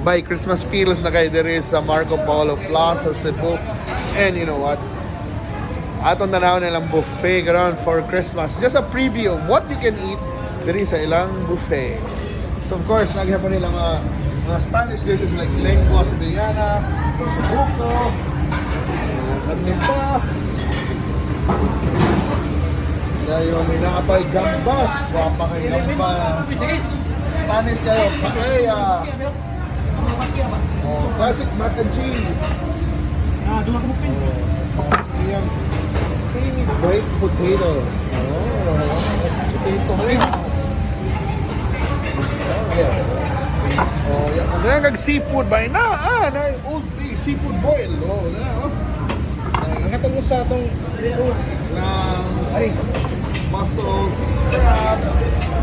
By Christmas feels na kayo there is sa Marco Polo Plaza, Cebu. And you know what? Atong tanaw nilang buffet karon for Christmas. Just a preview of what you can eat diri sa ilang buffet. So of course, nagyapon nila mga Spanish dishes like lengua siciliana, subuco, karne pa. Dayon may nakapay gambas, guwapa kay gambas. Spanish kayo, paella. Oh, classic mac and cheese. Ayan. Creamy baked potato. Potato rin. Oh, yan. Kung kag seafood ba? Na old bay, seafood boil. Oh, Nakatungos sa itong clams, mussels, crabs.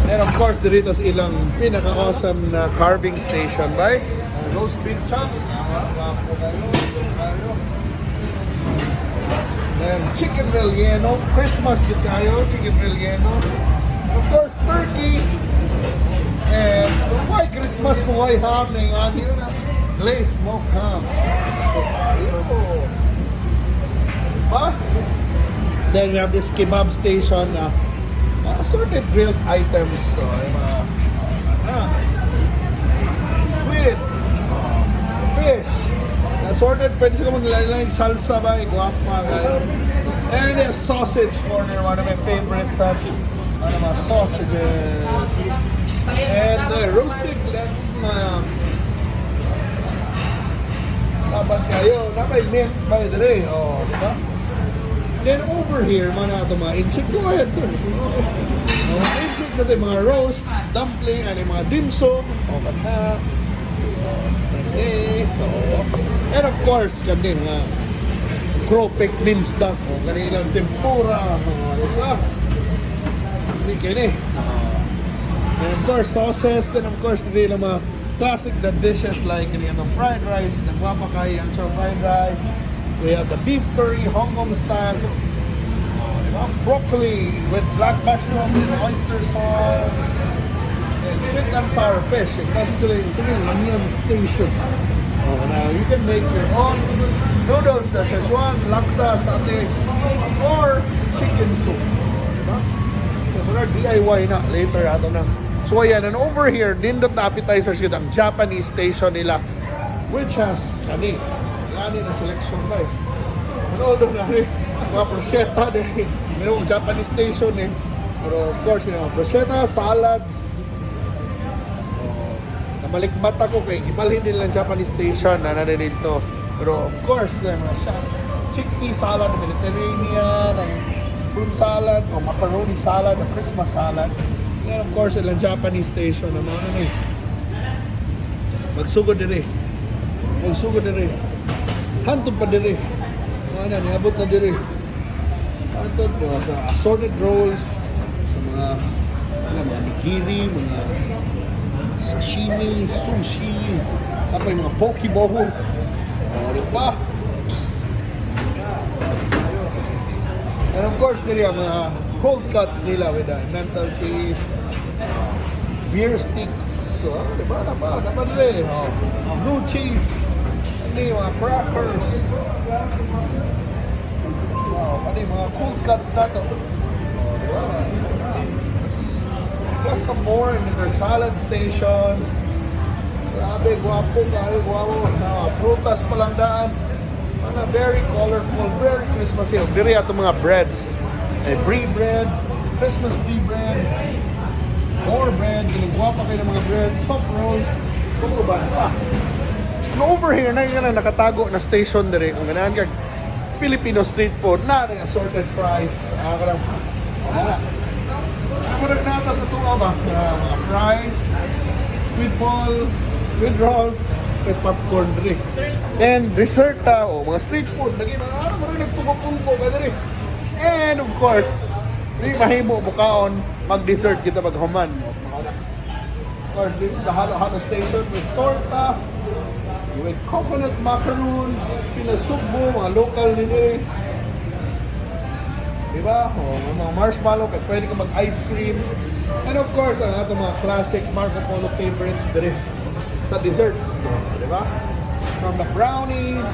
And of course, diritos ilang pinaka-awesome na carving station by roast beef chop. Wapo kayo. Then chicken relleno, Christmas yun kayo, chicken relleno. Of course, turkey. And why Christmas kung why ham na yung ano yun, glazed smoked ham. Diba? Then we have this kebab station na assorted grilled items. So, squid, fish, assorted, pwede sila maglalagay salsa ba, guwapa, and a sausage corner, one of my favorites, mga sausages, and roasted lamb, laban kayo, napay mint by the day, diba? Then over here, mga insik, go ahead, sir. Mga insik na tayo, mga roasts, dumpling, mga dim sum, kanta, and of course, kami mga crawfish minced duck, kanilang tempura, diba? Hindi kini. And of course, sauces, then of course, hindi lang mga classic the dishes like kanilang fried rice, nagwapakay, ang fried rice. We have the beef curry, Hong Kong style, broccoli with black mushrooms and oyster sauce, and sweet and sour fish. And that's the Onion Station. Now you can make your own noodles, Szechuan, laksa, satay, or chicken soup. So for our DIY na later ato na. So ayan, and over here, nindot na appetizers kita ang Japanese station nila, which has ani na selection ba eh. Although na mga prosciutto din. Mayroong Japanese station eh. Pero of course, mga prosciutto, salads. Namalikmat ako kay ibalhin nila ang Japanese station na dito. Pero of course, mga chickpea salad, Mediterranean, ang fruit salad, o macaroni salad, ang Christmas salad. And of course, ilang Japanese station na mga magsugod din eh. Hantod pa dire. Mga niabot na dire. Hantod sa assorted rolls, sa mga nigiri, mga sashimi, sushi, tapos mga poke bowls. Diba? And of course, dire ang mga cold cuts nila with mental cheese, beer sticks, diba? Dapat rin. Blue cheese. Mga crackers. Mga cold cuts na to. Plus some more in their salad station. Grabe, guwapo kayo, guwapo. Prutas pa lang daan. Very colorful, very Christmas hill. Diri ato mga breads. Brie bread, Christmas tree bread, more bread. Ginagawa kayo ng mga bread, top rolls. Kung ba? Over here, nakatago na station dire kung ganahan kag Filipino street food na assorted fries. Murag nata sa tuwa ba? Mga fries, squid ball, squid rolls, with popcorn drinks. And dessert mga street food. Lagi mga murag nagpupumpo ka dire. And of course, di mahimo bukaon mag-dessert kita maghuman. Of course, this is the halo-halo station with torta, with coconut macaroons, pinasugbo, mga local nila. Diba? Mga marshmallow, pwede ka mag-ice cream. And of course, ang ato mga classic Marco Polo favorites, sa desserts. So, di ba? From the brownies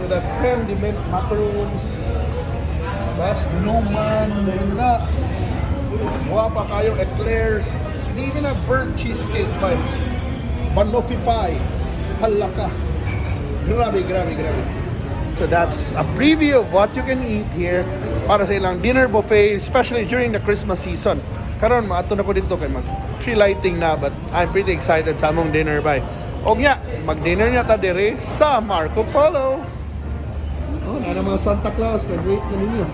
to the creme de mint macaroons. Best Newman, yun nga. Guwapa kayo, eclairs. They even have burnt cheesecake pie. Banoffee pie. Halaka. Grabe, grabe, grabe. So that's a preview of what you can eat here para sa ilang dinner buffet, especially during the Christmas season. Karon maato na ko dito kay mag tree lighting na, but I'm pretty excited sa among dinner by. O nga, mag-dinner niya ta dire sa Marco Polo. Oh, na mga Santa Claus, na great na ninyo.